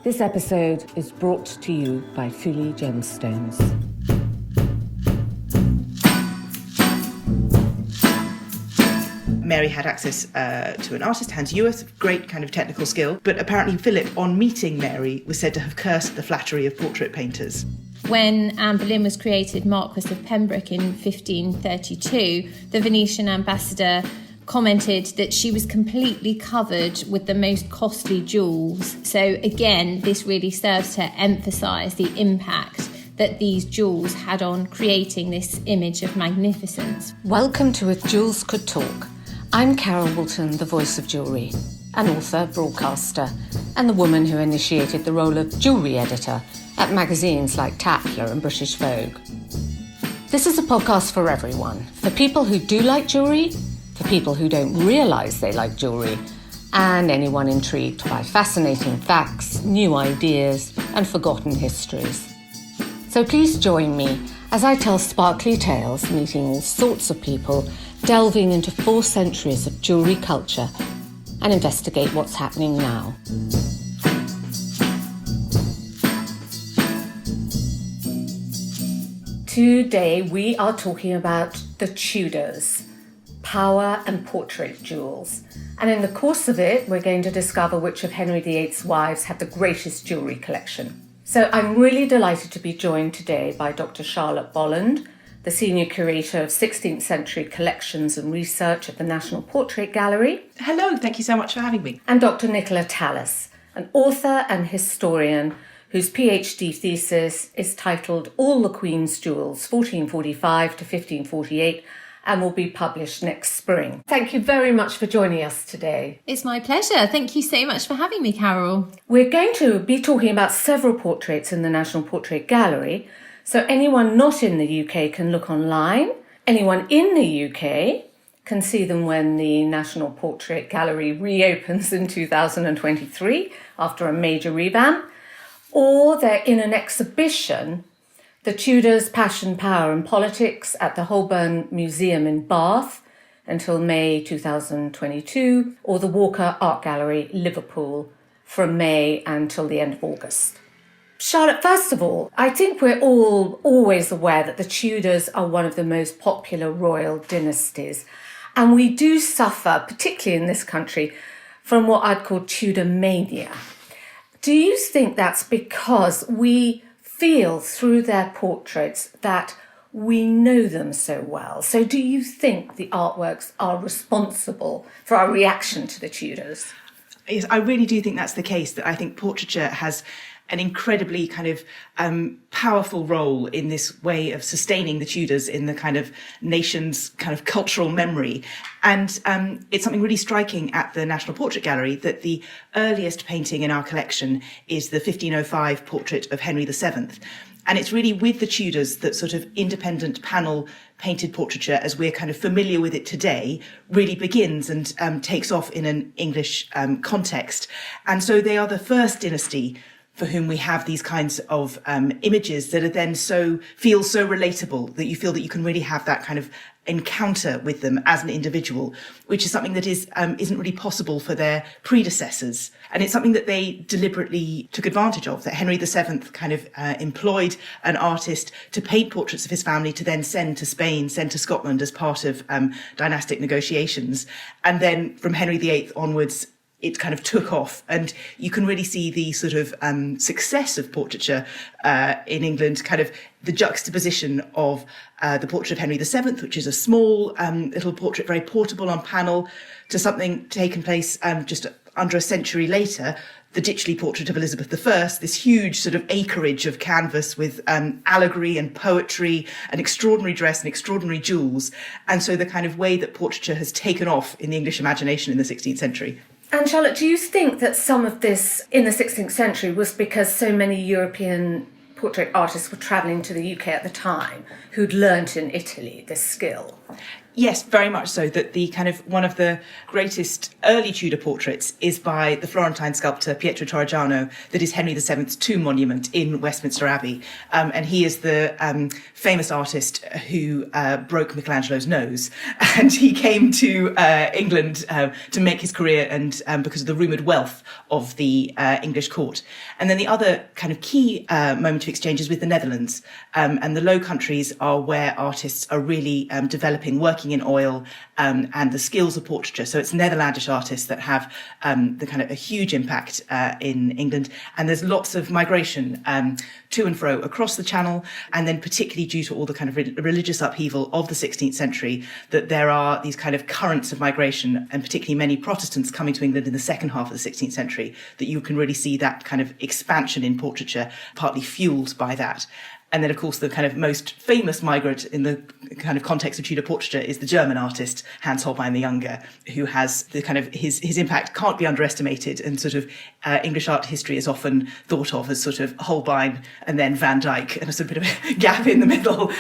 This episode is brought to you by Fuli Gemstones. Mary had access to an artist, Hans Ewers, great kind of technical skill, but apparently Philip, on meeting Mary, was said to have cursed the flattery of portrait painters. When Anne Boleyn was created Marquess of Pembroke in 1532, the Venetian ambassador commented that she was completely covered with the most costly jewels. So again, this really serves to emphasise the impact that these jewels had on creating this image of magnificence. Welcome to If Jewels Could Talk. I'm Carol Woolton, the voice of jewellery, an author, broadcaster, and the woman who initiated the role of jewellery editor at magazines like Tatler and British Vogue. This is a podcast for everyone, for people who do like jewellery, for people who don't realise they like jewellery, and anyone intrigued by fascinating facts, new ideas, and forgotten histories. So please join me as I tell sparkly tales, meeting all sorts of people, delving into 4 centuries of jewellery culture, and investigate what's happening now. Today we are talking about the Tudors, power and portrait jewels. And in the course of it, we're going to discover which of Henry VIII's wives had the greatest jewellery collection. So I'm really delighted to be joined today by Dr Charlotte Bolland, the Senior Curator of 16th Century Collections and Research at the National Portrait Gallery. Hello, thank you so much for having me. And Dr Nicola Tallis, an author and historian whose PhD thesis is titled All the Queen's Jewels, 1445 to 1548, and will be published next spring. Thank you very much for joining us today. It's my pleasure. Thank you so much for having me, Carol. We're going to be talking about several portraits in the National Portrait Gallery, so anyone not in the UK can look online. Anyone in the UK can see them when the National Portrait Gallery reopens in 2023 after a major revamp, or they're in an exhibition, The Tudors, Passion, Power and Politics at the Holborn Museum in Bath until May 2022, or the Walker Art Gallery, Liverpool, from May until the end of August. Charlotte, first of all, I think we're all always aware that the Tudors are one of the most popular royal dynasties, and we do suffer, particularly in this country, from what I'd call Tudor mania. Do you think that's because we feel through their portraits that we know them so well? So do you think the artworks are responsible for our reaction to the Tudors? Yes, I really do think that's the case, that I think portraiture has an incredibly kind of powerful role in this way of sustaining the Tudors in the kind of nation's kind of cultural memory. And it's something really striking at the National Portrait Gallery that the earliest painting in our collection is the 1505 portrait of Henry VII. And it's really with the Tudors that sort of independent panel painted portraiture, as we're kind of familiar with it today, really begins and takes off in an English context. And so they are the first dynasty for whom we have these kinds of images that are then feel so relatable that you feel that you can really have that kind of encounter with them as an individual, which is something that isn't really possible for their predecessors. And it's something that they deliberately took advantage of, that Henry VII kind of employed an artist to paint portraits of his family to then send to Spain, send to Scotland as part of dynastic negotiations. And then from Henry VIII onwards, it kind of took off, and you can really see the sort of success of portraiture in England, kind of the juxtaposition of the portrait of Henry VII, which is a small little portrait, very portable on panel, to something taken place just under a century later, the Ditchley portrait of Elizabeth I, this huge sort of acreage of canvas with allegory and poetry, an extraordinary dress and extraordinary jewels. And so the kind of way that portraiture has taken off in the English imagination in the 16th century. And Charlotte, do you think that some of this in the 16th century was because so many European portrait artists were travelling to the UK at the time who'd learnt in Italy this skill? Yes, very much so. That the kind of one of the greatest early Tudor portraits is by the Florentine sculptor Pietro Torrigiano, that is Henry VII's tomb monument in Westminster Abbey. And he is the famous artist who broke Michelangelo's nose. And he came to England to make his career, and because of the rumoured wealth of the English court. And then the other kind of key moment of exchange is with the Netherlands. And the Low Countries are where artists are really developing, working in oil, and the skills of portraiture. So it's Netherlandish artists that have the kind of a huge impact in England. And there's lots of migration to and fro across the Channel, and then particularly due to all the kind of religious upheaval of the 16th century, that there are these kind of currents of migration, and particularly many Protestants coming to England in the second half of the 16th century, that you can really see that kind of expansion in portraiture, partly fueled by that. And then, of course, the kind of most famous migrant in the kind of context of Tudor portraiture is the German artist, Hans Holbein the Younger, who has the kind of his impact can't be underestimated. And sort of English art history is often thought of as sort of Holbein and then Van Dyck and a sort of bit of a gap in the middle.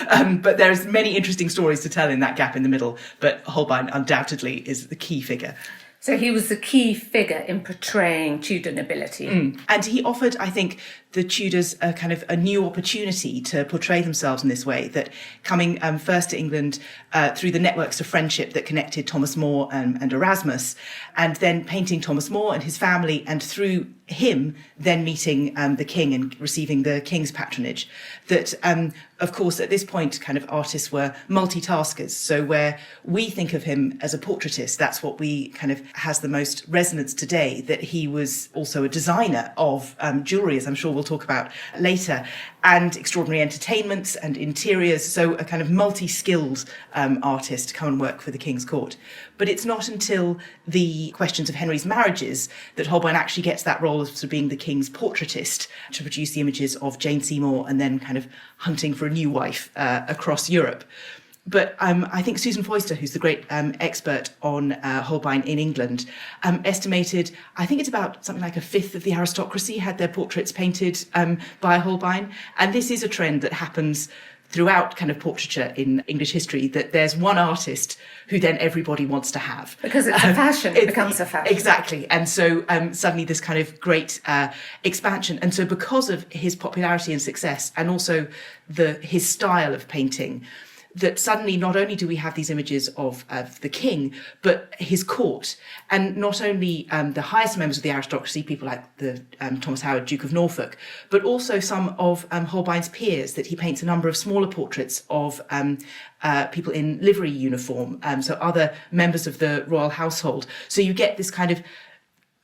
But there's many interesting stories to tell in that gap in the middle. But Holbein undoubtedly is the key figure. So he was the key figure in portraying Tudor nobility. And he offered, I think, the Tudors a kind of a new opportunity to portray themselves in this way, that coming first to England through the networks of friendship that connected Thomas More and Erasmus, and then painting Thomas More and his family, and through him then meeting the king and receiving the king's patronage, that of course at this point kind of artists were multitaskers. So where we think of him as a portraitist, that's what we kind of has the most resonance today, that he was also a designer of jewellery, as I'm sure we'll talk about later, and extraordinary entertainments and interiors. So a kind of multi-skilled artist to come and work for the king's court. But it's not until the questions of Henry's marriages that Holbein actually gets that role of sort of being the king's portraitist, to produce the images of Jane Seymour and then kind of hunting for a new wife across Europe. But I think Susan Foister, who's the great expert on Holbein in England, estimated, I think it's about something like a fifth of the aristocracy had their portraits painted by Holbein. And this is a trend that happens throughout kind of portraiture in English history, that there's one artist who then everybody wants to have. Because it's a fashion, it becomes a fashion. Exactly. And so suddenly this kind of great expansion. And so because of his popularity and success, and also his style of painting, that suddenly not only do we have these images of the king, but his court, and not only the highest members of the aristocracy, people like the Thomas Howard, Duke of Norfolk, but also some of Holbein's peers, that he paints a number of smaller portraits of people in livery uniform, so other members of the royal household. So you get this kind of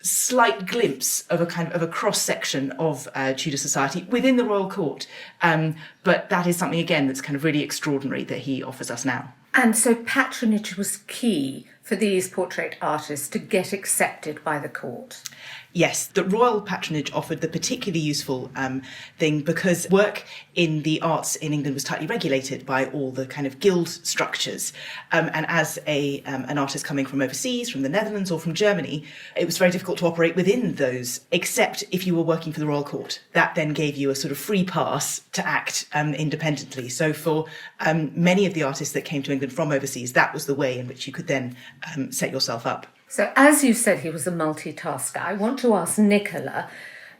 slight glimpse of a cross section of Tudor society within the royal court, but that is something again that's kind of really extraordinary that he offers us now. And so patronage was key for these portrait artists to get accepted by the court. Yes, the royal patronage offered the particularly useful thing, because work in the arts in England was tightly regulated by all the kind of guild structures. And as an artist coming from overseas, from the Netherlands or from Germany, it was very difficult to operate within those, except if you were working for the royal court. That then gave you a sort of free pass to act independently. So for many of the artists that came to England from overseas, that was the way in which you could then set yourself up. So as you said, he was a multitasker. I want to ask Nicola,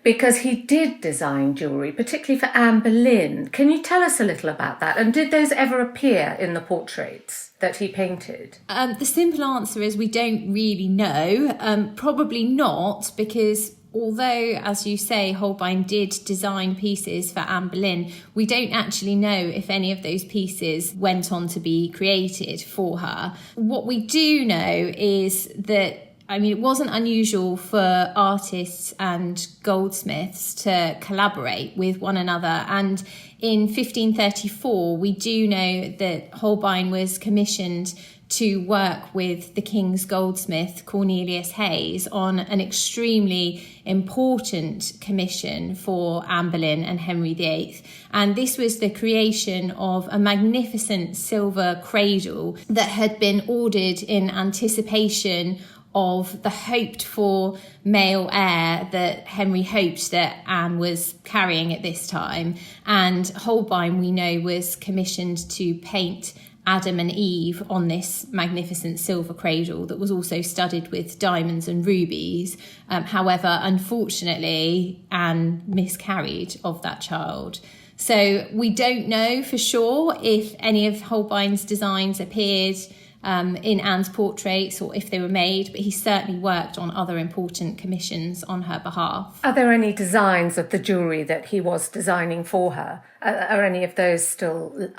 because he did design jewellery, particularly for Anne Boleyn. Can you tell us a little about that? And did those ever appear in the portraits that he painted? The simple answer is we don't really know. Probably not, because although, as you say, Holbein did design pieces for Anne Boleyn, we don't actually know if any of those pieces went on to be created for her. What we do know is that, it wasn't unusual for artists and goldsmiths to collaborate with one another. And in 1534, we do know that Holbein was commissioned to work with the King's goldsmith, Cornelius Hayes, on an extremely important commission for Anne Boleyn and Henry VIII. And this was the creation of a magnificent silver cradle that had been ordered in anticipation of the hoped-for male heir that Henry hoped that Anne was carrying at this time. And Holbein, we know, was commissioned to paint Adam and Eve on this magnificent silver cradle that was also studded with diamonds and rubies. However, unfortunately, Anne miscarried of that child. So we don't know for sure if any of Holbein's designs appeared in Anne's portraits or if they were made, but he certainly worked on other important commissions on her behalf. Are there any designs of the jewellery that he was designing for her? Are any of those still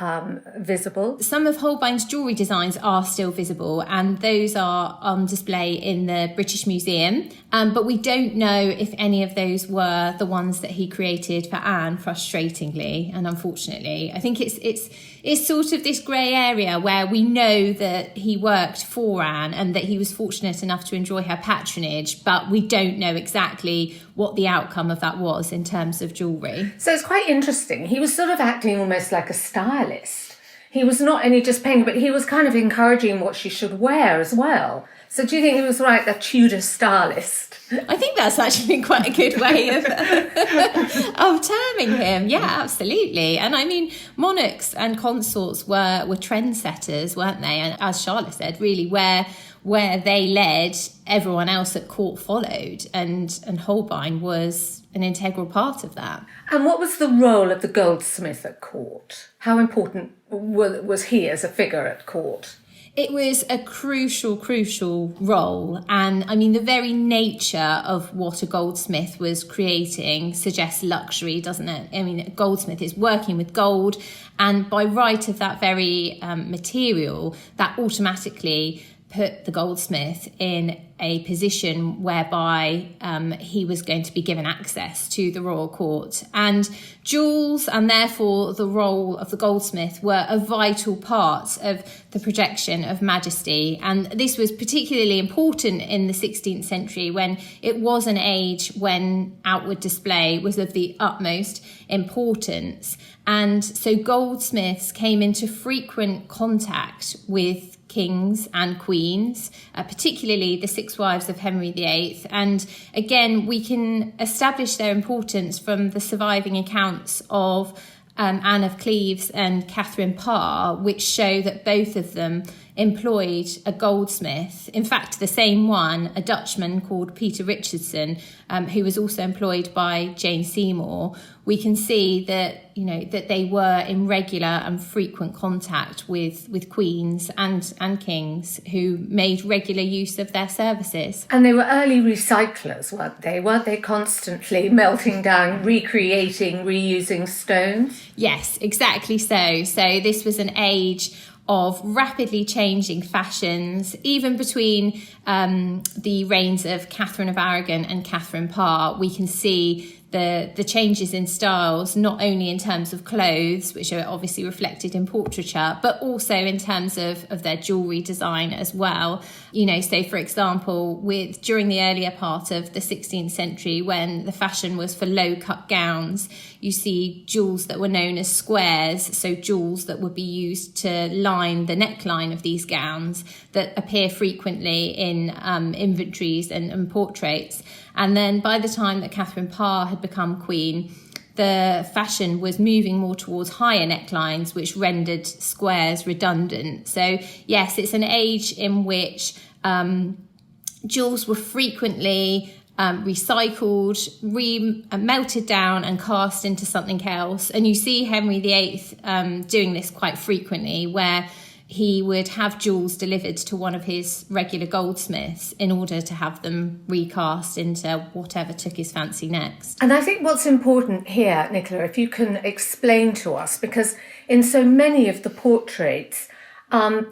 visible? Some of Holbein's jewellery designs are still visible, and those are on display in the British Museum. But we don't know if any of those were the ones that he created for Anne, frustratingly and unfortunately. I think it's sort of this grey area where we know that he worked for Anne and that he was fortunate enough to enjoy her patronage, but we don't know exactly what the outcome of that was in terms of jewellery. So it's quite interesting. He was sort of acting almost like a stylist. He was not only just painting, but he was kind of encouraging what she should wear as well. So do you think he was right, the Tudor stylist? I think that's actually quite a good way of terming him. Yeah, absolutely. And I mean, monarchs and consorts were trendsetters, weren't they? And as Charlotte said, really where they led, everyone else at court followed. And Holbein was an integral part of that. And what was the role of the goldsmith at court? How important was he as a figure at court? It was a crucial role. And I mean, the very nature of what a goldsmith was creating suggests luxury, doesn't it? I mean, a goldsmith is working with gold, and by right of that very material, that automatically put the goldsmith in a position whereby he was going to be given access to the royal court. And jewels, and therefore the role of the goldsmith, were a vital part of the projection of majesty. And this was particularly important in the 16th century, when it was an age when outward display was of the utmost importance. And so goldsmiths came into frequent contact with kings and queens, particularly the six wives of Henry VIII. And again, we can establish their importance from the surviving accounts of Anne of Cleves and Catherine Parr, which show that both of them employed a goldsmith. In fact, the same one, a Dutchman called Peter Richardson, who was also employed by Jane Seymour. We can see that, you know, that they were in regular and frequent contact with queens and kings who made regular use of their services. And they were early recyclers, weren't they? Weren't they constantly melting down, recreating, reusing stones? Yes, exactly so. So this was an age of rapidly changing fashions, even between the reigns of Catherine of Aragon and Catherine Parr. We can see the changes in styles, not only in terms of clothes, which are obviously reflected in portraiture, but also in terms of their jewellery design as well. You know, so for example, during the earlier part of the 16th century, when the fashion was for low-cut gowns, you see jewels that were known as squares, so jewels that would be used to line the neckline of these gowns, that appear frequently in inventories and portraits. And then by the time that Catherine Parr had become queen, the fashion was moving more towards higher necklines, which rendered squares redundant. So yes, it's an age in which jewels were frequently recycled, melted down and cast into something else. And you see Henry VIII doing this quite frequently, where he would have jewels delivered to one of his regular goldsmiths in order to have them recast into whatever took his fancy next. And I think what's important here, Nicola, if you can explain to us, because in so many of the portraits,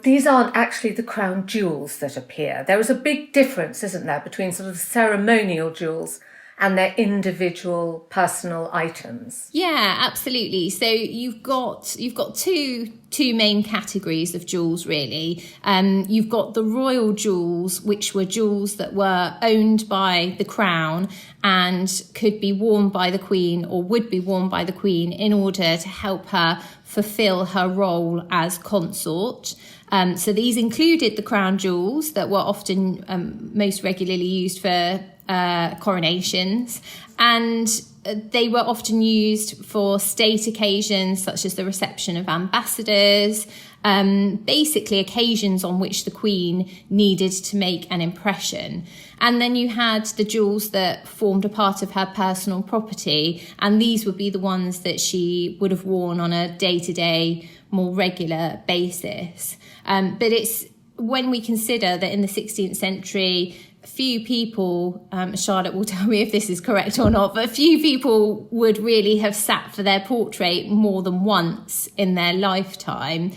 these aren't actually the crown jewels that appear. There is a big difference, isn't there, between sort of ceremonial jewels and their individual personal items. Yeah, absolutely. So you've got two main categories of jewels, really. You've got the royal jewels, which were jewels that were owned by the crown and could be worn by the queen, or would be worn by the queen, in order to help her fulfill her role as consort. So these included the crown jewels that were often most regularly used for coronations, and they were often used for state occasions such as the reception of ambassadors, basically occasions on which the Queen needed to make an impression. And then you had the jewels that formed a part of her personal property, and these would be the ones that she would have worn on a day-to-day, more regular basis. But it's when we consider that in the 16th century, few people, Charlotte will tell me if this is correct or not, but few people would really have sat for their portrait more than once in their lifetime.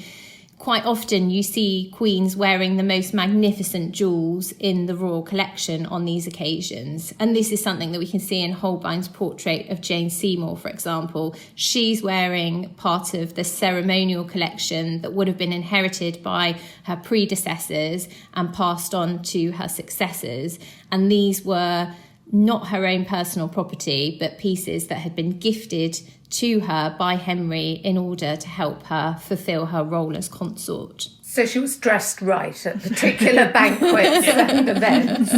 Quite often you see queens wearing the most magnificent jewels in the royal collection on these occasions. And this is something that we can see in Holbein's portrait of Jane Seymour, for example. She's wearing part of the ceremonial collection that would have been inherited by her predecessors and passed on to her successors. And these were not her own personal property, but pieces that had been gifted to her by Henry in order to help her fulfill her role as consort. So she was dressed right at particular banquets and events.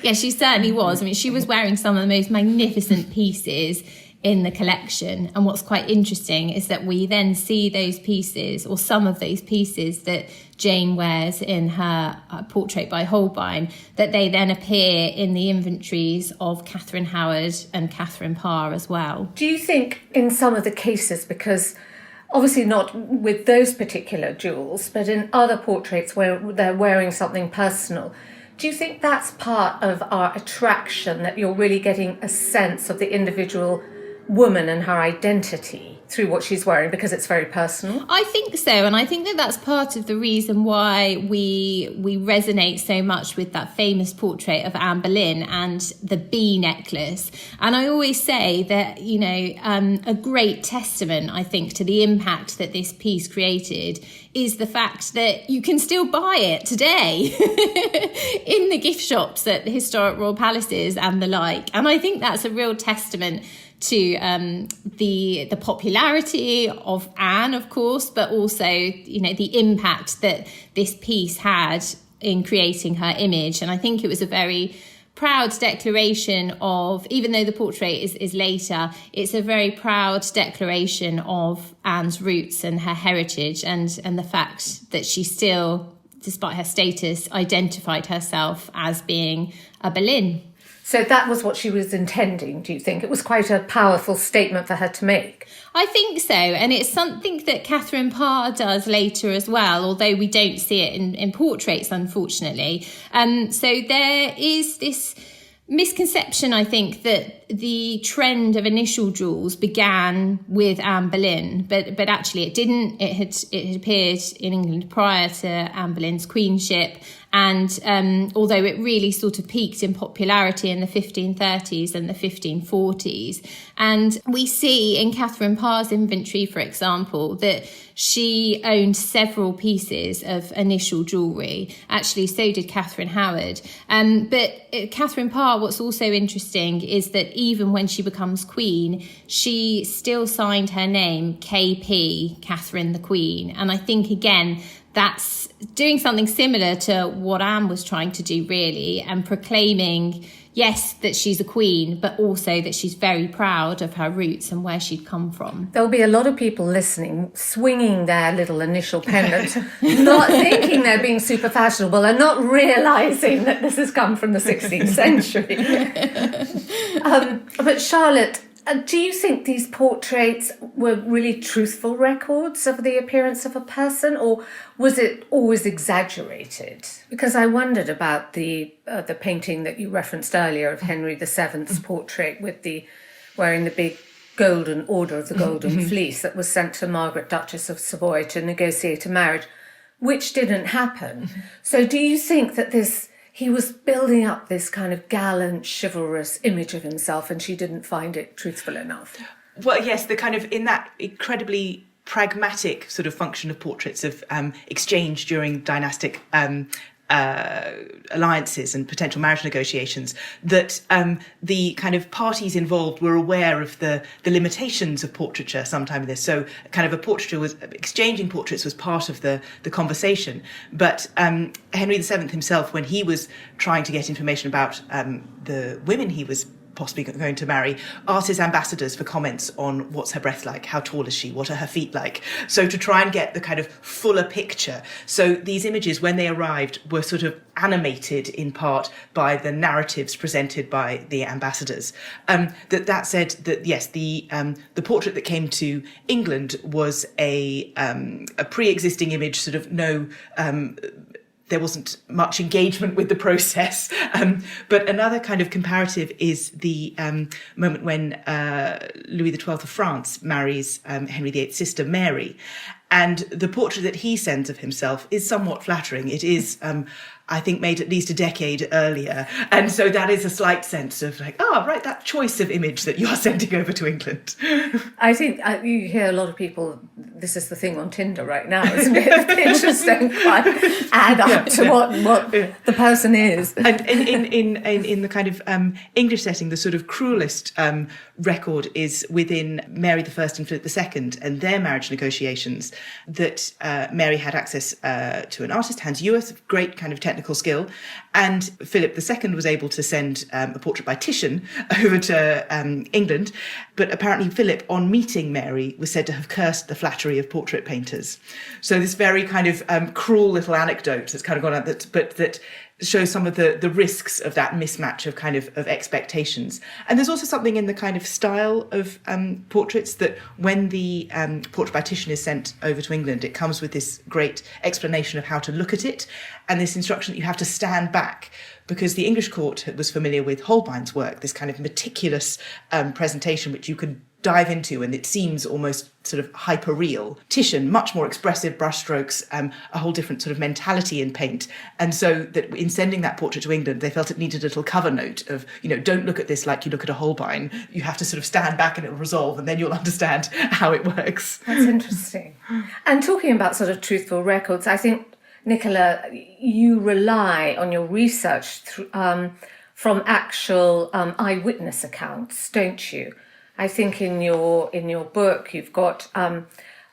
Yeah, she certainly was. I mean, she was wearing some of the most magnificent pieces in the collection. And what's quite interesting is that we then see those pieces, or some of those pieces that Jane wears in her portrait by Holbein, that they then appear in the inventories of Catherine Howard and Catherine Parr as well. Do you think in some of the cases, because obviously not with those particular jewels, but in other portraits where they're wearing something personal, do you think that's part of our attraction, that you're really getting a sense of the individual woman and her identity through what she's wearing because it's very personal? I think so, and I think that that's part of the reason why we resonate so much with that famous portrait of Anne Boleyn and the bee necklace. And I always say that, you know, a great testament, I think, to the impact that this piece created is the fact that you can still buy it today in the gift shops at the historic royal palaces and the like. And I think that's a real testament to the popularity of Anne, of course, but also, you know, the impact that this piece had in creating her image. And I think it was a very proud declaration of, even though the portrait is later, it's a very proud declaration of Anne's roots and her heritage, and the fact that she still, despite her status, identified herself as being a Boleyn. So that was what she was intending, do you think? It was quite a powerful statement for her to make. I think so, and it's something that Catherine Parr does later as well, although we don't see it in portraits, unfortunately. So there is this misconception, I think, that the trend of initial jewels began with Anne Boleyn, but actually it didn't. It had appeared in England prior to Anne Boleyn's queenship. And although it really sort of peaked in popularity in the 1530s and the 1540s, and we see in Catherine Parr's inventory, for example, that she owned several pieces of initial jewellery. Actually, so did Catherine Howard. But Catherine Parr, what's also interesting is that even when she becomes queen, she still signed her name KP, Catherine the Queen. And I think, again, that's doing something similar to what Anne was trying to do, really, and proclaiming, yes, that she's a queen, but also that she's very proud of her roots and where she'd come from. There'll be a lot of people listening, swinging their little initial pendant, not thinking they're being super fashionable and not realising that this has come from the 16th century. But Charlotte, do you think these portraits were really truthful records of the appearance of a person, or was it always exaggerated? Because I wondered about the painting that you referenced earlier of Henry VII's portrait with wearing the big golden order of the Golden Fleece that was sent to Margaret, Duchess of Savoy, to negotiate a marriage, which didn't happen. So do you think that he was building up this kind of gallant, chivalrous image of himself, and she didn't find it truthful enough? Well, yes, the kind of, in that incredibly pragmatic sort of function of portraits of exchange during dynastic alliances and potential marriage negotiations, that the kind of parties involved were aware of the limitations of portraiture sometime in this. So kind of exchanging portraits was part of the conversation. But Henry VII himself, when he was trying to get information about the women he was possibly going to marry, asked his ambassadors for comments on what's her breath like, how tall is she, what are her feet like. So to try and get the kind of fuller picture. So these images, when they arrived, were sort of animated in part by the narratives presented by the ambassadors. That said, that yes, the portrait that came to England was a pre-existing image, sort of there wasn't much engagement with the process. But another kind of comparative is the moment when Louis XII of France marries Henry VIII's sister Mary. And the portrait that he sends of himself is somewhat flattering. It is, I think, made at least a decade earlier. And so that is a slight sense of like, right, that choice of image that you're sending over to England. I think you hear a lot of people, this is the thing on Tinder right now, isn't it? The pictures don't quite add up to what the person is. And in the kind of English setting, the sort of cruelest record is within Mary I and Philip II and their marriage negotiations, that Mary had access to an artist, Hans Ewers, of great kind of technical skill, and Philip II was able to send a portrait by Titian over to England. But apparently Philip, on meeting Mary, was said to have cursed the flattery of portrait painters. So this very kind of cruel little anecdote that's kind of gone out, that shows some of the risks of that mismatch of kind of expectations. And there's also something in the kind of style of portraits that when the portrait by Titian is sent over to England, it comes with this great explanation of how to look at it, and this instruction that you have to stand back, because the English court was familiar with Holbein's work, this kind of meticulous presentation which you could dive into, and it seems almost sort of hyper-real. Titian, much more expressive brushstrokes, a whole different sort of mentality in paint. And so that in sending that portrait to England, they felt it needed a little cover note of, don't look at this like you look at a Holbein. You have to sort of stand back and it'll resolve, and then you'll understand how it works. That's interesting. And talking about sort of truthful records, I think, Nicola, you rely on your research from actual eyewitness accounts, don't you? I think in your book you've got an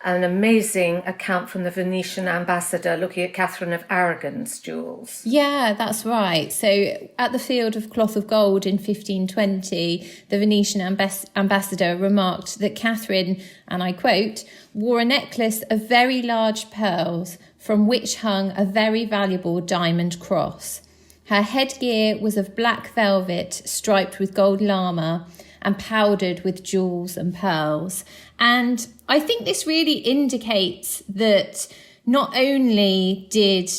amazing account from the Venetian ambassador looking at Catherine of Aragon's jewels. Yeah, that's right. So at the Field of Cloth of Gold in 1520, the Venetian ambassador remarked that Catherine, and I quote, wore a necklace of very large pearls from which hung a very valuable diamond cross. Her headgear was of black velvet striped with gold llama and powdered with jewels and pearls. And I think this really indicates that not only did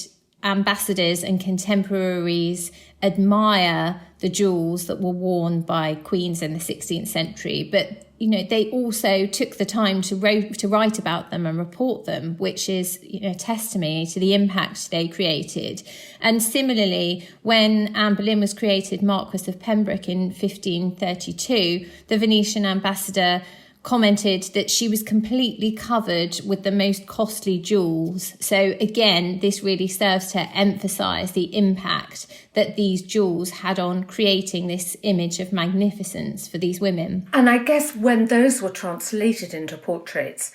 ambassadors and contemporaries admire the jewels that were worn by queens in the 16th century, but they also took the time to write about them and report them, which is testimony to the impact they created. And similarly, when Anne Boleyn was created Marquess of Pembroke in 1532, the Venetian ambassador commented that she was completely covered with the most costly jewels. So again, this really serves to emphasize the impact that these jewels had on creating this image of magnificence for these women. And I guess when those were translated into portraits,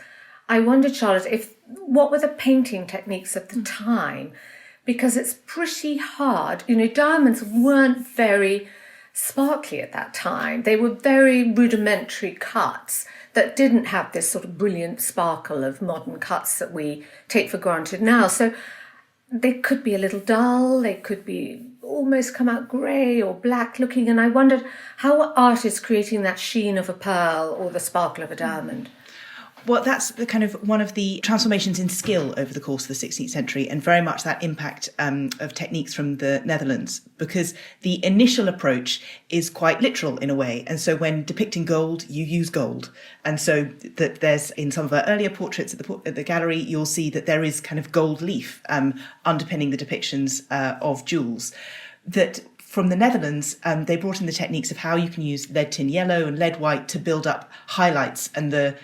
I wondered, Charlotte, what were the painting techniques of the time? Because it's pretty hard. Diamonds weren't very sparkly at that time. They were very rudimentary cuts that didn't have this sort of brilliant sparkle of modern cuts that we take for granted now. So they could be a little dull, they could be almost come out grey or black looking, and I wondered how are artists creating that sheen of a pearl or the sparkle of a diamond? Well, that's the kind of one of the transformations in skill over the course of the 16th century, and very much that impact of techniques from the Netherlands, because the initial approach is quite literal in a way. And so when depicting gold, you use gold. And so that there's, in some of our earlier portraits at the gallery, you'll see that there is kind of gold leaf underpinning the depictions of jewels. That from the Netherlands, they brought in the techniques of how you can use lead tin yellow and lead white to build up highlights and the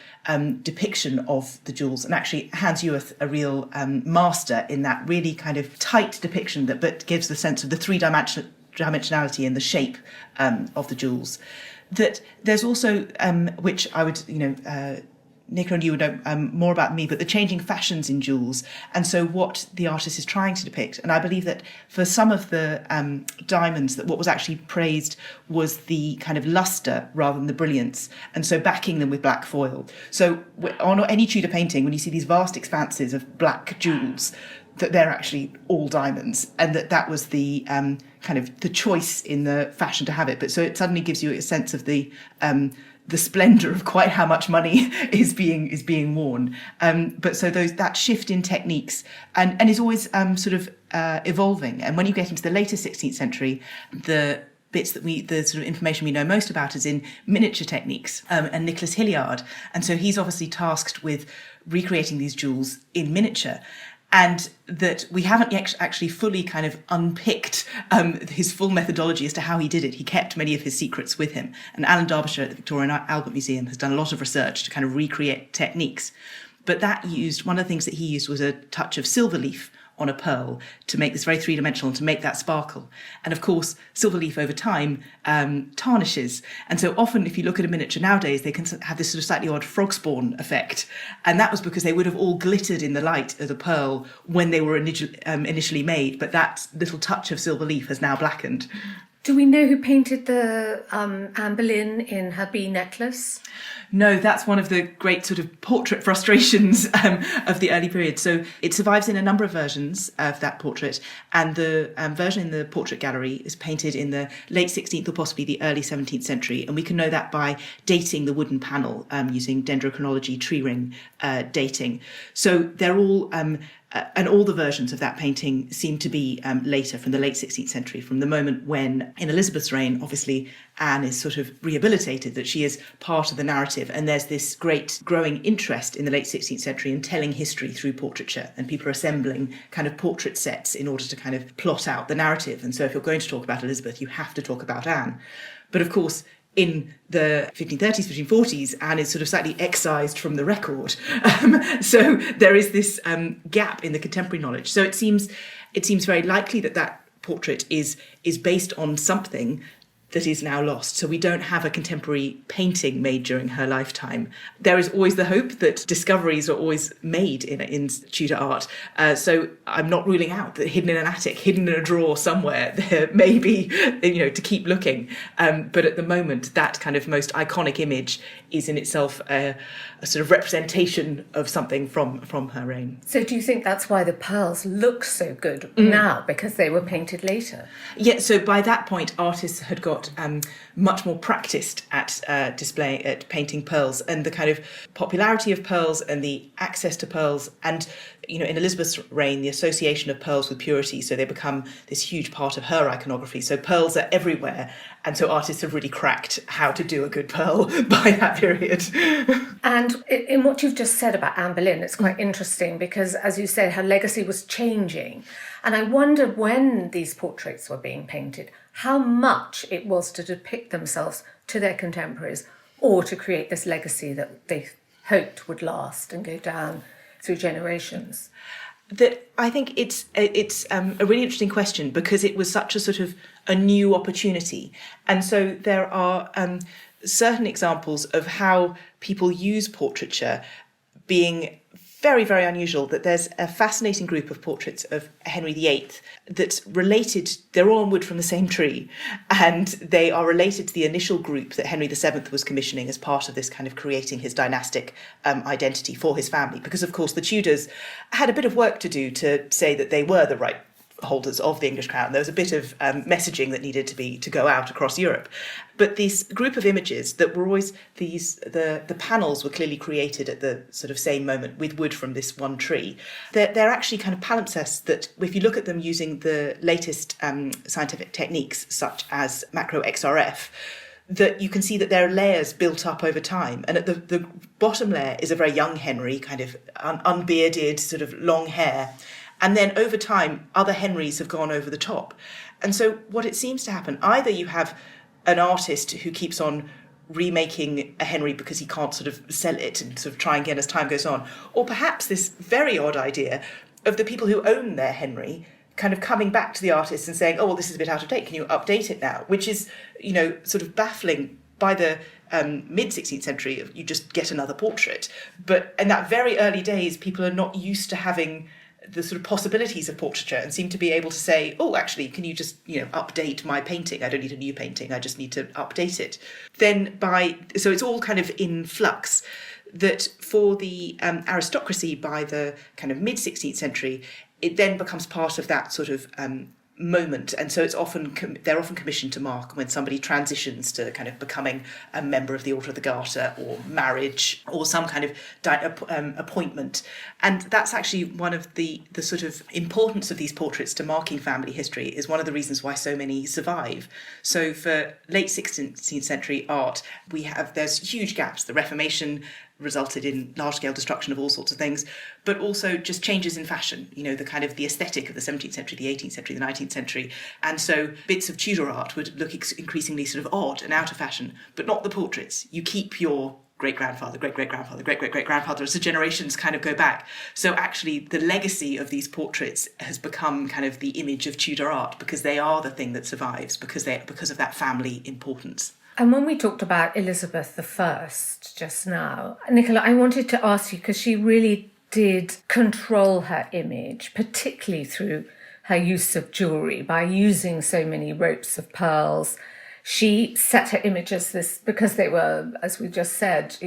depiction of the jewels. And actually, Hans Ewers, a real master in that really kind of tight depiction but gives the sense of the three-dimensionality and the shape of the jewels. That there's also, which I would, Nicola and you would know more about me, but the changing fashions in jewels. And so what the artist is trying to depict. And I believe that for some of the diamonds, that what was actually praised was the kind of luster rather than the brilliance. And so backing them with black foil. So on any Tudor painting, when you see these vast expanses of black jewels, that they're actually all diamonds, and that was the kind of the choice in the fashion to have it. But so it suddenly gives you a sense of the splendour of quite how much money is being worn. But so that shift in techniques and is always sort of evolving. And when you get into the later 16th century, the bits the sort of information we know most about is in miniature techniques, and Nicholas Hilliard. And so he's obviously tasked with recreating these jewels in miniature. And that we haven't yet actually fully kind of unpicked his full methodology as to how he did it. He kept many of his secrets with him. And Alan Derbyshire at the Victoria and Albert Museum has done a lot of research to kind of recreate techniques. But one of the things that he used was a touch of silver leaf on a pearl to make this very three-dimensional and to make that sparkle. And of course, silver leaf over time tarnishes. And so often if you look at a miniature nowadays, they can have this sort of slightly odd frog spawn effect. And that was because they would have all glittered in the light of the pearl when they were initially made. But that little touch of silver leaf has now blackened. Do we know who painted the Anne Boleyn in her bee necklace? No, that's one of the great sort of portrait frustrations of the early period. So it survives in a number of versions of that portrait, and the version in the portrait gallery is painted in the late 16th or possibly the early 17th century, and we can know that by dating the wooden panel using dendrochronology tree ring dating. So they're all and all the versions of that painting seem to be later, from the late 16th century, from the moment when, in Elizabeth's reign, obviously Anne is sort of rehabilitated, that she is part of the narrative. And there's this great growing interest in the late 16th century in telling history through portraiture. And people are assembling kind of portrait sets in order to kind of plot out the narrative. And so if you're going to talk about Elizabeth, you have to talk about Anne. But of course, in the 1530s, 1540s, Anne is sort of slightly excised from the record. So there is this gap in the contemporary knowledge. So it seems very likely that portrait is based on something that is now lost. So we don't have a contemporary painting made during her lifetime. There is always the hope that discoveries are always made in Tudor art. So I'm not ruling out that hidden in an attic, hidden in a drawer somewhere, there may be, to keep looking. But at the moment, that kind of most iconic image is in itself a sort of representation of something from her reign. So do you think that's why the pearls look so good now, because they were painted later? Yeah, so by that point, artists had got much more practiced at painting pearls, and the kind of popularity of pearls and the access to pearls, and in Elizabeth's reign, the association of pearls with purity, so they become this huge part of her iconography. So pearls are everywhere, and so artists have really cracked how to do a good pearl by that period. And in what you've just said about Anne Boleyn, it's quite interesting because, as you said, her legacy was changing. And I wonder, when these portraits were being painted, how much it was to depict themselves to their contemporaries or to create this legacy that they hoped would last and go down through generations. That I think it's a really interesting question, because it was such a sort of a new opportunity. And so there are certain examples of how people use portraiture being very, very unusual. That there's a fascinating group of portraits of Henry VIII that's related, they're all on wood from the same tree, and they are related to the initial group that Henry VII was commissioning as part of this kind of creating his dynastic identity for his family. Because, of course, the Tudors had a bit of work to do to say that they were the right holders of the English crown. There was a bit of messaging that needed to go out across Europe. But this group of images that were always the panels were clearly created at the sort of same moment with wood from this one tree. They're actually kind of palimpsests that, if you look at them using the latest scientific techniques, such as macro XRF, that you can see that there are layers built up over time. And at the bottom layer is a very young Henry, kind of unbearded, sort of long hair. And then over time, other Henrys have gone over the top. And so what it seems to happen, either you have an artist who keeps on remaking a Henry because he can't sort of sell it and sort of try again as time goes on, or perhaps this very odd idea of the people who own their Henry kind of coming back to the artist and saying, oh, well, this is a bit out of date, can you update it now? Which is, sort of baffling by the mid-16th century, you just get another portrait. But in that very early days, people are not used to having the sort of possibilities of portraiture and seem to be able to say, oh, actually, can you just, update my painting? I don't need a new painting. I just need to update it. So it's all kind of in flux. That for the aristocracy by the kind of mid-16th century, it then becomes part of that sort of moment, and so it's they're often commissioned to mark when somebody transitions to kind of becoming a member of the Order of the Garter, or marriage, or some kind of appointment. And that's actually one of the sort of importance of these portraits to marking family history, is one of the reasons why so many survive. So for late 16th century art, there's huge gaps. The Reformation resulted in large-scale destruction of all sorts of things, but also just changes in fashion, the kind of the aesthetic of the 17th century, the 18th century, the 19th century. And so bits of Tudor art would look increasingly sort of odd and out of fashion, but not the portraits. You keep your great-grandfather, great-great-grandfather, great-great-great-grandfather as the generations kind of go back. So actually the legacy of these portraits has become kind of the image of Tudor art, because they are the thing that survives, because of that family importance. And when we talked about Elizabeth I just now, Nicola, I wanted to ask you, because she really did control her image, particularly through her use of jewellery, by using so many ropes of pearls. She set her image as this, because they were, as we just said,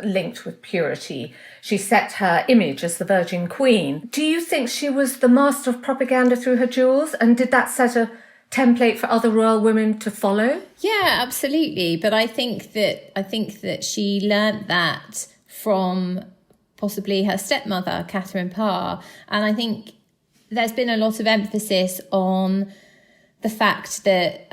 linked with purity. She set her image as the Virgin Queen. Do you think she was the master of propaganda through her jewels? And did that set a template for other royal women to follow? Yeah, absolutely. But I think that she learnt that from possibly her stepmother, Catherine Parr. And I think there's been a lot of emphasis on the fact that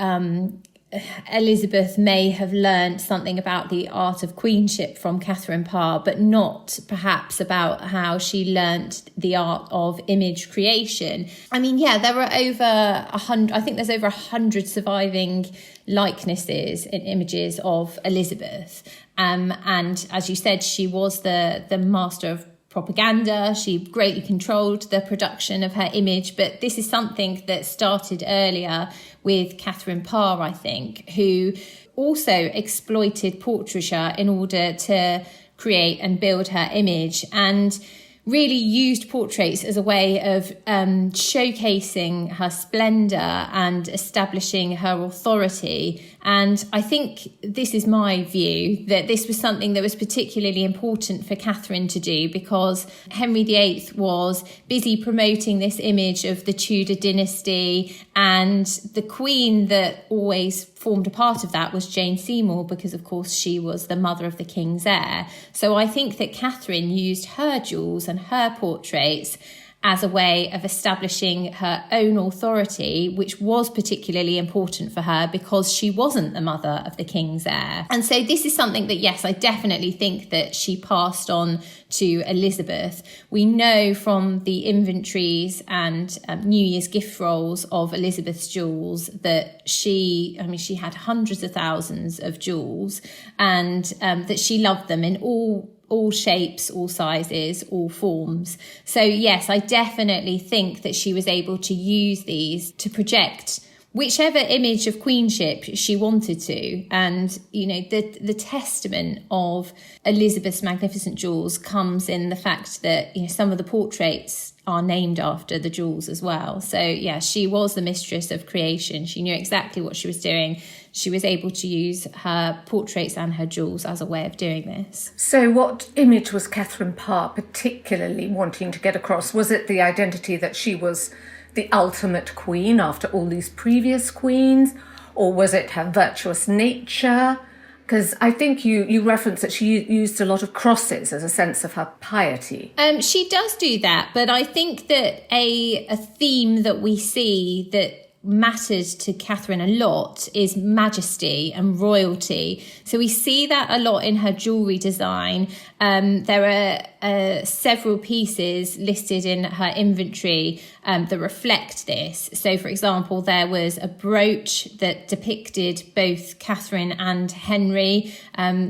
Elizabeth may have learned something about the art of queenship from Catherine Parr, but not perhaps about how she learnt the art of image creation. I mean, yeah, there were over 100, I think there's over 100 surviving likenesses and images of Elizabeth. And as you said, she was the master of propaganda. She greatly controlled the production of her image, but this is something that started earlier with Catherine Parr, I think, who also exploited portraiture in order to create and build her image, and really used portraits as a way of showcasing her splendour and establishing her authority. And I think this is my view, that this was something that was particularly important for Catherine to do, because Henry VIII was busy promoting this image of the Tudor dynasty, and the queen that always formed a part of that was Jane Seymour, because of course she was the mother of the king's heir. So I think that Catherine used her jewels and her portraits as a way of establishing her own authority, which was particularly important for her because she wasn't the mother of the king's heir. And so this is something that, yes, I definitely think that she passed on to Elizabeth. We know from the inventories and New Year's gift rolls of Elizabeth's jewels that she had hundreds of thousands of jewels, and that she loved them in all shapes, all sizes, all forms. So yes, I definitely think that she was able to use these to project whichever image of queenship she wanted to. And, the testament of Elizabeth's magnificent jewels comes in the fact that, some of the portraits are named after the jewels as well. So yeah, she was the mistress of creation. She knew exactly what she was doing. She was able to use her portraits and her jewels as a way of doing this. So what image was Catherine Parr particularly wanting to get across? Was it the identity that she was the ultimate queen after all these previous queens? Or was it her virtuous nature? Because I think you referenced that she used a lot of crosses as a sense of her piety. She does do that, but I think that a theme that we see that mattered to Catherine a lot is majesty and royalty. So we see that a lot in her jewellery design. There are several pieces listed in her inventory that reflect this. So, for example, there was a brooch that depicted both Catherine and Henry,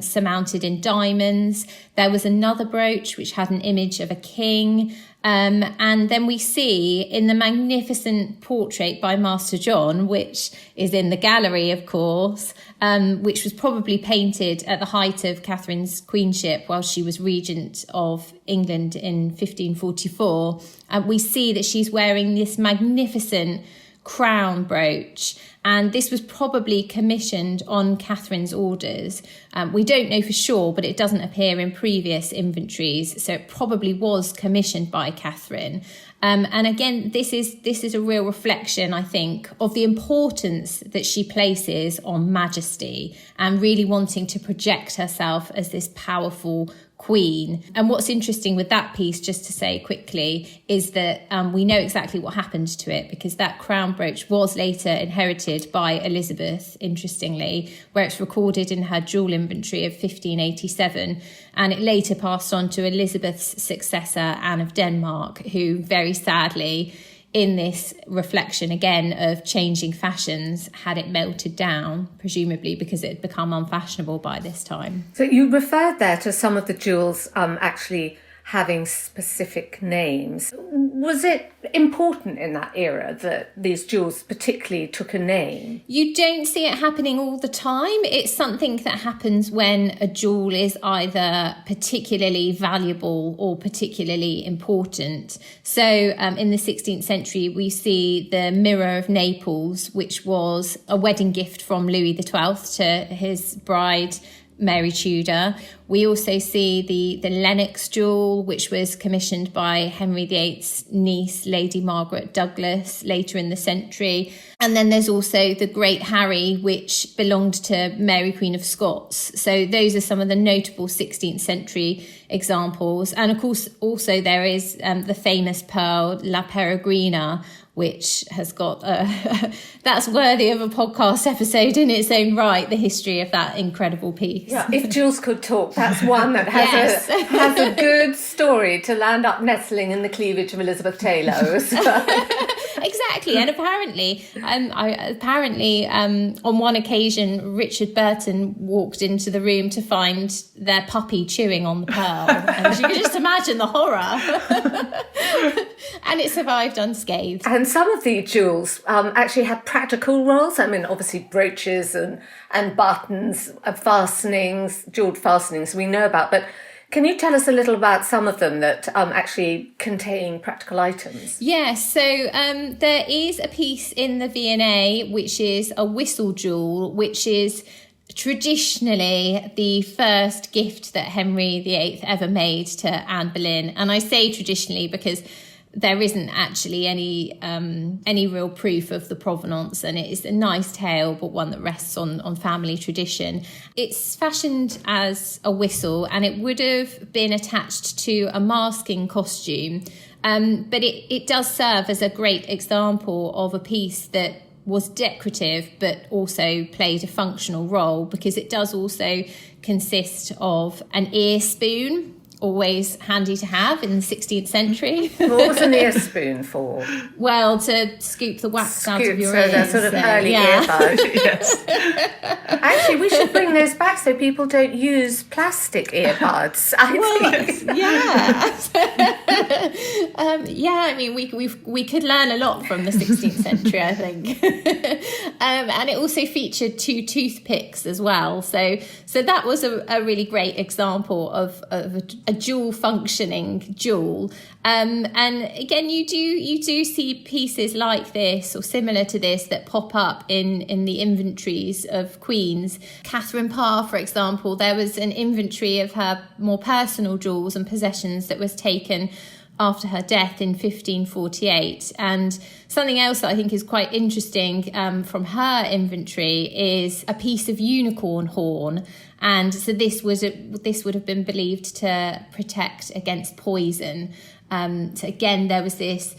surmounted in diamonds. There was another brooch which had an image of a king. And then we see in the magnificent portrait by Master John, which is in the gallery, of course, which was probably painted at the height of Catherine's queenship while she was regent of England in 1544. We see that she's wearing this magnificent crown brooch, and this was probably commissioned on Catherine's orders. We don't know for sure, but it doesn't appear in previous inventories, so it probably was commissioned by Catherine. And again, this is a real reflection, I think, of the importance that she places on majesty and really wanting to project herself as this powerful queen. And what's interesting with that piece, just to say quickly, is that we know exactly what happened to it, because that crown brooch was later inherited by Elizabeth, interestingly, where it's recorded in her jewel inventory of 1587, and it later passed on to Elizabeth's successor, Anne of Denmark, who very sadly, in this reflection again of changing fashions, had it melted down, presumably because it had become unfashionable by this time. So you referred there to some of the jewels actually having specific names. Was it important in that era that these jewels particularly took a name? You don't see it happening all the time. It's something that happens when a jewel is either particularly valuable or particularly important. So in the 16th century, we see the Mirror of Naples, which was a wedding gift from Louis XII to his bride, Mary Tudor. We also see the Lennox jewel, which was commissioned by Henry VIII's niece, Lady Margaret Douglas, later in the century. And then there's also the Great Harry, which belonged to Mary Queen of Scots. So those are some of the notable 16th century examples. And of course, also there is the famous pearl, La Peregrina, which has got that's worthy of a podcast episode in its own right, the history of that incredible piece. Yeah, if jewels could talk, that's one that has, has a good story to land up nestling in the cleavage of Elizabeth Taylor. Exactly, and apparently, on one occasion, Richard Burton walked into the room to find their puppy chewing on the pearl, and you can just imagine the horror. And it survived unscathed. And some of the jewels actually had practical roles. I mean, obviously brooches and buttons, fastenings, jewelled fastenings we know about, but can you tell us a little about some of them that actually contain practical items? Yes, so there is a piece in the V&A which is a whistle jewel, which is traditionally the first gift that Henry VIII ever made to Anne Boleyn. And I say traditionally because there isn't actually any real proof of the provenance, and it is a nice tale, but one that rests on family tradition. It's fashioned as a whistle, and it would have been attached to a masking costume, but it does serve as a great example of a piece that was decorative but also played a functional role, because it does also consist of an ear spoon, always handy to have in the 16th century. What was an ear spoon for? Well, to scoop the wax out of your ears. So they're sort of early earbuds. Yes. Actually, we should bring those back so people don't use plastic earbuds. I think. Yeah. I mean, we could learn a lot from the 16th century, I think. And it also featured 2 toothpicks as well. So that was a really great example of a dual functioning jewel. And again, you do see pieces like this or similar to this that pop up in the inventories of queens. Catherine Parr, for example, there was an inventory of her more personal jewels and possessions that was taken after her death in 1548. And something else that I think is quite interesting from her inventory is a piece of unicorn horn. And so this would have been believed to protect against poison. So again, there was this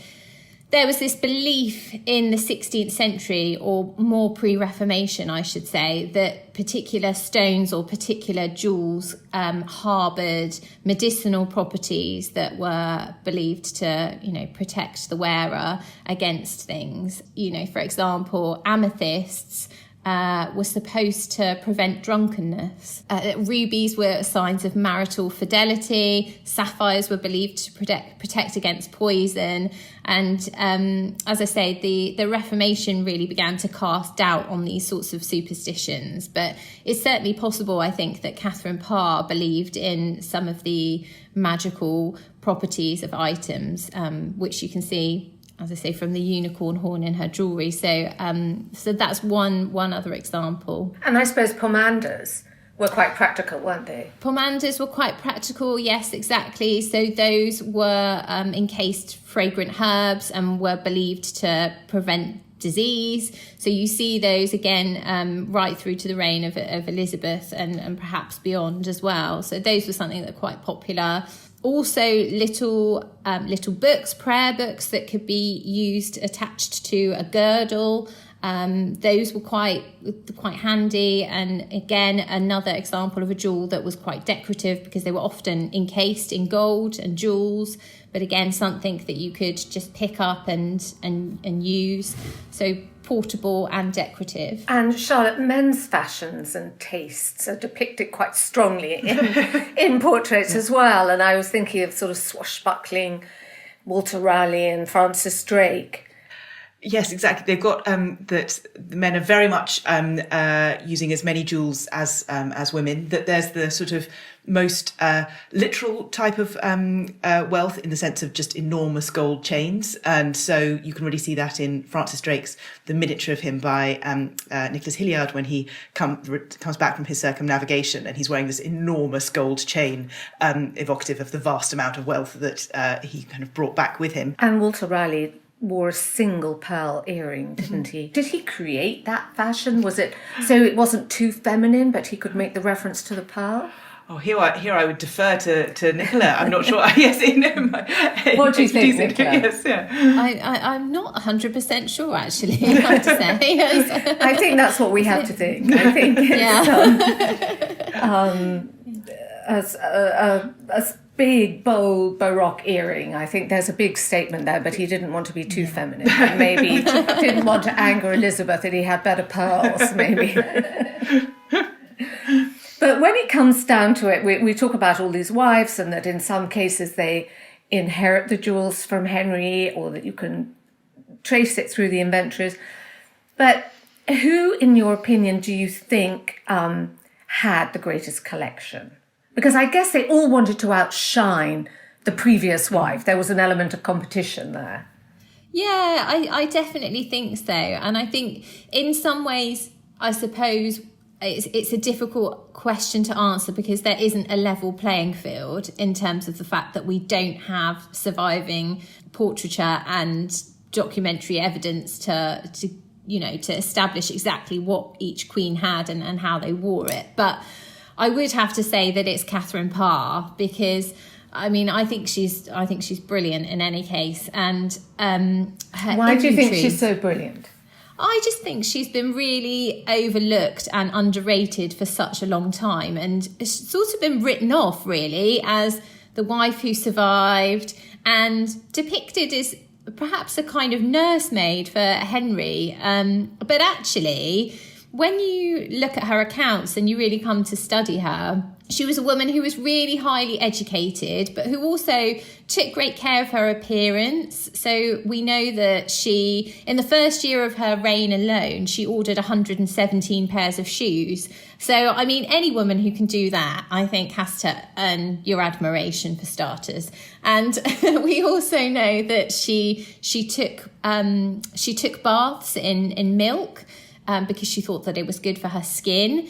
belief in the 16th century, or more pre-Reformation, I should say, that particular stones or particular jewels harboured medicinal properties that were believed to, protect the wearer against things. For example, amethysts was supposed to prevent drunkenness. Rubies were signs of marital fidelity. Sapphires were believed to protect against poison. And as I say, the Reformation really began to cast doubt on these sorts of superstitions. But it's certainly possible, I think, that Catherine Parr believed in some of the magical properties of items, which you can see, as I say, from the unicorn horn in her jewellery. So that's one other example. And I suppose pomanders were quite practical, weren't they? Pomanders were quite practical, yes, exactly. So those were encased fragrant herbs and were believed to prevent disease. So you see those again right through to the reign of Elizabeth and perhaps beyond as well. So those were something that were quite popular. Also, little books, prayer books that could be used attached to a girdle. Those were quite handy. And again, another example of a jewel that was quite decorative because they were often encased in gold and jewels. But again, something that you could just pick up and use. So portable and decorative. And Charlotte, men's fashions and tastes are depicted quite strongly in portraits as well. And I was thinking of sort of swashbuckling Walter Raleigh and Francis Drake. Yes, exactly. They've got that the men are very much using as many jewels as women. That there's the sort of most literal type of wealth in the sense of just enormous gold chains, and so you can really see that in Francis Drake's the miniature of him by Nicholas Hilliard when he comes back from his circumnavigation, and he's wearing this enormous gold chain, evocative of the vast amount of wealth that he kind of brought back with him. And Walter Raleigh wore a single pearl earring, didn't he? Did he create that fashion? Was it so it wasn't too feminine, but he could make the reference to the pearl? Oh, here I would defer to Nicola. I'm not sure. Yes, what do you think, Nicola? Yes, yeah. I'm not 100% sure, actually, I have to say. I think that's what we have to think. I think it's a big, bold, baroque earring. I think there's a big statement there, but he didn't want to be too feminine. Maybe didn't want to anger Elizabeth, and he had better pearls, maybe. But when it comes down to it, we talk about all these wives and that in some cases they inherit the jewels from Henry, or that you can trace it through the inventories. But who, in your opinion, do you think had the greatest collection? Because I guess they all wanted to outshine the previous wife. There was an element of competition there. Yeah, I definitely think so. And I think in some ways, I suppose it's a difficult question to answer because there isn't a level playing field in terms of the fact that we don't have surviving portraiture and documentary evidence to establish exactly what each queen had and how they wore it. But I would have to say that it's Catherine Parr because I think she's brilliant in any case. And why do you think she's so brilliant? I just think she's been really overlooked and underrated for such a long time, and it's sort of been written off really as the wife who survived and depicted as perhaps a kind of nursemaid for Henry. But actually, when you look at her accounts and you really come to study her, she was a woman who was really highly educated, but who also took great care of her appearance. So we know that she, in the first year of her reign alone, she ordered 117 pairs of shoes. So, any woman who can do that, I think, has to earn your admiration for starters. And we also know that she took baths in milk. Because she thought that it was good for her skin.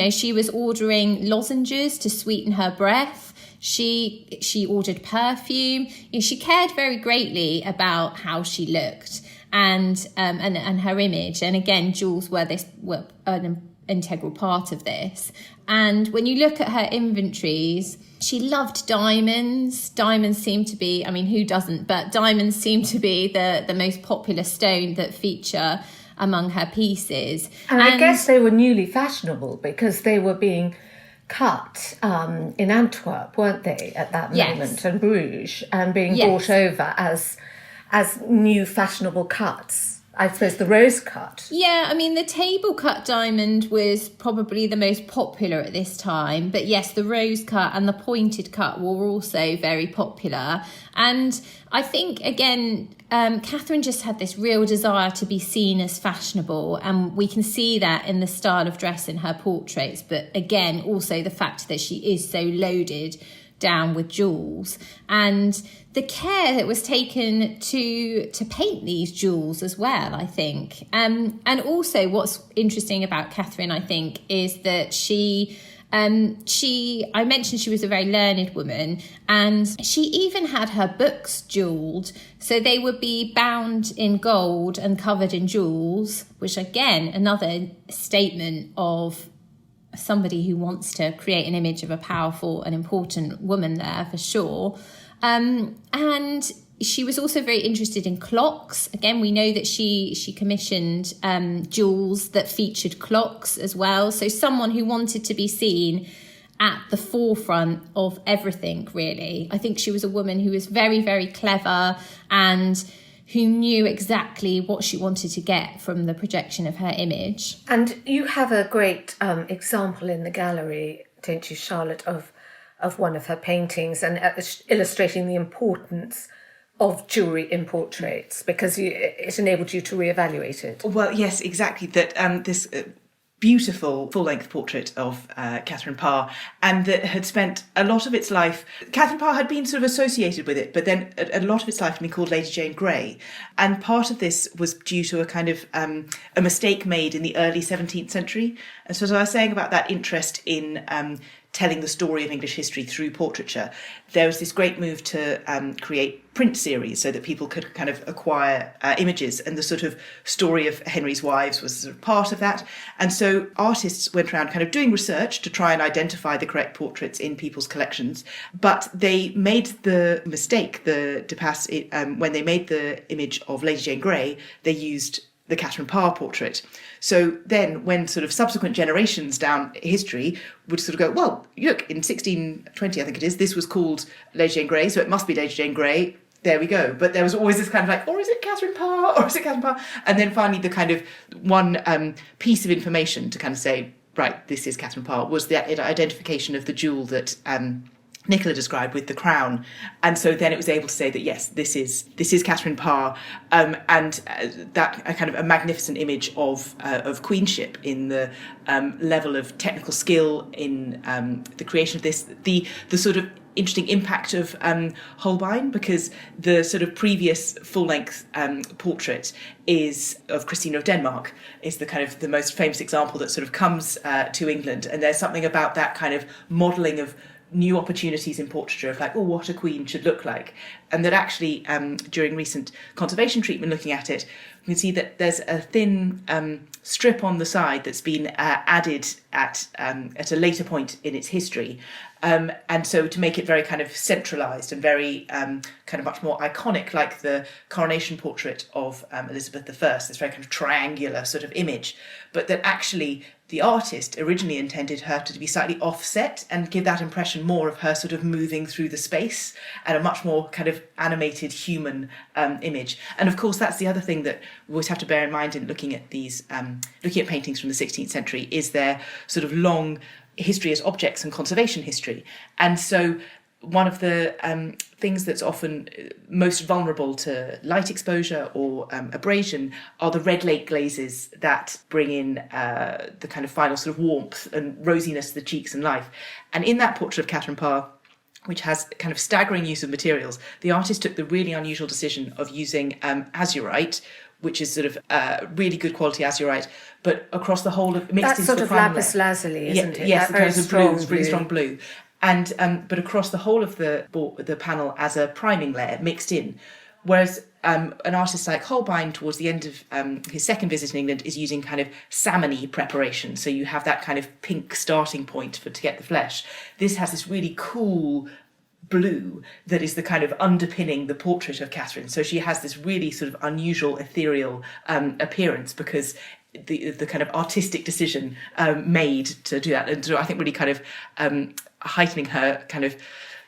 She was ordering lozenges to sweeten her breath. She ordered perfume. She cared very greatly about how she looked and her image. And again, jewels were an integral part of this. And when you look at her inventories, she loved diamonds. Diamonds seem to be, who doesn't? But diamonds seem to be the most popular stone that feature among her pieces. And I guess they were newly fashionable because they were being cut in Antwerp, weren't they, at that moment, and Bruges, and being brought over as new fashionable cuts. I suppose the rose cut. Yeah, I mean, the table cut diamond was probably the most popular at this time. But yes, the rose cut and the pointed cut were also very popular. And I think, again, Catherine just had this real desire to be seen as fashionable. And we can see that in the style of dress in her portraits. But again, also the fact that she is so loaded down with jewels, and the care that was taken to paint these jewels as well, I think. And also what's interesting about Catherine, I think, is that I mentioned she was a very learned woman, and she even had her books jewelled. So they would be bound in gold and covered in jewels, which again, another statement of somebody who wants to create an image of a powerful and important woman there, for sure. And she was also very interested in clocks. Again, we know that she commissioned jewels that featured clocks as well. So someone who wanted to be seen at the forefront of everything, really. I think she was a woman who was very, very clever and who knew exactly what she wanted to get from the projection of her image. And you have a great example in the gallery, don't you, Charlotte, of one of her paintings, and illustrating the importance of jewellery in portraits, because it enabled you to reevaluate it. Well, yes, exactly. That this beautiful full-length portrait of Catherine Parr, and that had spent a lot of its life... Catherine Parr had been sort of associated with it, but then a lot of its life had been called Lady Jane Grey. And part of this was due to a kind of a mistake made in the early 17th century. And so as I was saying about that interest in telling the story of English history through portraiture, there was this great move to create print series so that people could kind of acquire images, and the sort of story of Henry's wives was sort of part of that. And so artists went around kind of doing research to try and identify the correct portraits in people's collections, but they made the mistake, when they made the image of Lady Jane Grey, they used the Catherine Parr portrait. So then when sort of subsequent generations down history would sort of go, well, look, in 1620, I think it is, this was called Lady Jane Grey, so it must be Lady Jane Grey. There we go. But there was always this kind of like, or is it Catherine Parr? Or is it Catherine Parr? And then finally the kind of one piece of information to kind of say, right, this is Catherine Parr, was the identification of the jewel that Nicola described with the crown. And so then it was able to say that, yes, this is Catherine Parr, and that a kind of a magnificent image of queenship in the level of technical skill in the creation of this, the sort of interesting impact of Holbein, because the sort of previous full-length portrait is of Christina of Denmark, is the kind of the most famous example that sort of comes to England. And there's something about that kind of modelling of new opportunities in portraiture of like, oh, what a queen should look like. And that actually, during recent conservation treatment, looking at it, we can see that there's a thin strip on the side that's been added at a later point in its history. And so to make it very kind of centralised and very kind of much more iconic, like the coronation portrait of Elizabeth I, this very kind of triangular sort of image, but that actually the artist originally intended her to be slightly offset and give that impression more of her sort of moving through the space, and a much more kind of animated human image. And of course, that's the other thing that we always have to bear in mind in looking at these, looking at paintings from the 16th century, is their sort of long history as objects and conservation history. And so one of the things that's often most vulnerable to light exposure or abrasion are the red lake glazes that bring in the kind of final sort of warmth and rosiness of the cheeks and life. And in that portrait of Catherine Parr, which has kind of staggering use of materials, the artist took the really unusual decision of using azurite, which is sort of really good quality azurite, but across the whole of... That's sort of lapis lazuli, isn't it? Yes, that the kind of blue, blue. really strong blue. And but across the whole of the panel as a priming layer mixed in. Whereas an artist like Holbein, towards the end of his second visit in England, is using kind of salmony preparation. So you have that kind of pink starting point to get the flesh. This has this really cool blue that is the kind of underpinning the portrait of Catherine. So she has this really sort of unusual ethereal appearance, because the kind of artistic decision made to do that, and so I think really kind of heightening her kind of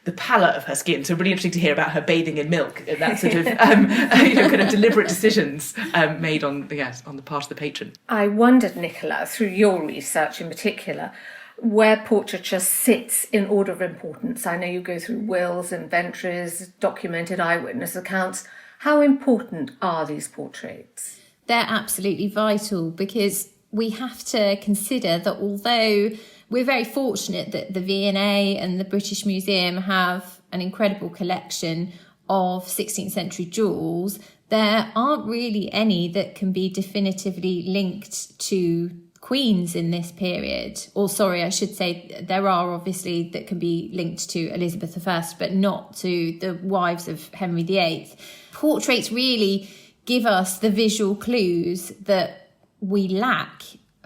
the pallor of her skin. So really interesting to hear about her bathing in milk and that sort of kind of deliberate decisions made on the part of the patron. I wondered, Nicola, through your research in particular, where portraiture sits in order of importance. I know you go through wills, inventories, documented eyewitness accounts. How important are these portraits? They're absolutely vital, because we have to consider that although we're very fortunate that the V&A and the British Museum have an incredible collection of 16th century jewels, there aren't really any that can be definitively linked to queens in this period. Or sorry, I should say there are obviously that can be linked to Elizabeth I, but not to the wives of Henry VIII. Portraits really give us the visual clues that we lack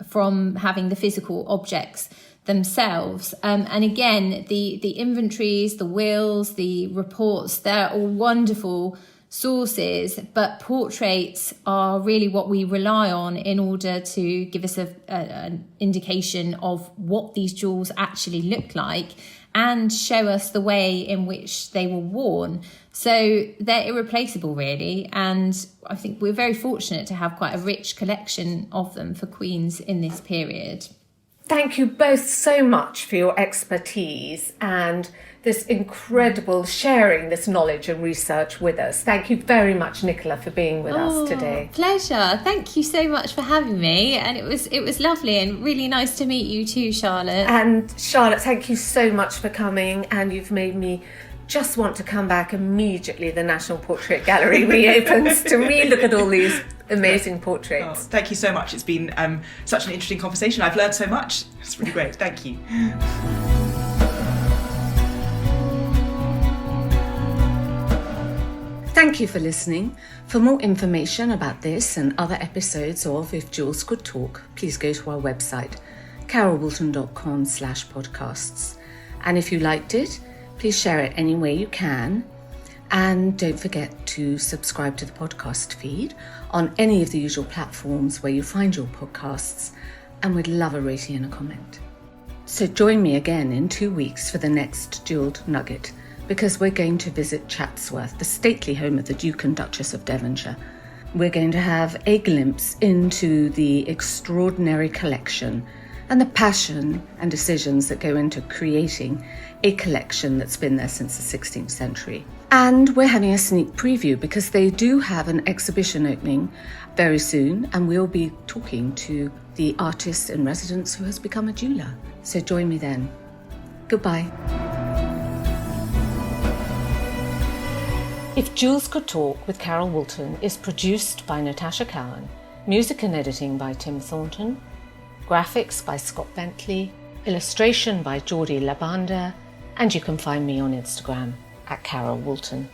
from having the physical objects themselves. And again, the inventories, the wills, the reports, they're all wonderful sources, but portraits are really what we rely on in order to give us an indication of what these jewels actually look like and show us the way in which they were worn. So they're irreplaceable, really, and I think we're very fortunate to have quite a rich collection of them for queens in this period. Thank you both so much for your expertise and this incredible sharing this knowledge and research with us. Thank you very much, Nicola, for being with us today. Pleasure. Thank you so much for having me, and it was lovely and really nice to meet you too, Charlotte. And Charlotte, thank you so much for coming, and you've made me just want to come back immediately. The National Portrait Gallery reopens to re-look at all these amazing portraits. Oh, thank you so much. It's been such an interesting conversation. I've learned so much. It's really great. Thank you. Thank you for listening. For more information about this and other episodes of If Jewels Could Talk, please go to our website, carolwoolton.com/podcasts. And if you liked it, please share it any way you can. And don't forget to subscribe to the podcast feed on any of the usual platforms where you find your podcasts. And we'd love a rating and a comment. So join me again in 2 weeks for the next Jewelled Nugget, because we're going to visit Chatsworth, the stately home of the Duke and Duchess of Devonshire. We're going to have a glimpse into the extraordinary collection and the passion and decisions that go into creating a collection that's been there since the 16th century. And we're having a sneak preview because they do have an exhibition opening very soon, and we'll be talking to the artist in residence who has become a jeweller. So join me then. Goodbye. If Jewels Could Talk with Carol Woolton is produced by Natasha Cowan, music and editing by Tim Thornton, graphics by Scott Bentley, illustration by Jordi Labanda, and you can find me on Instagram at Carol Woolton.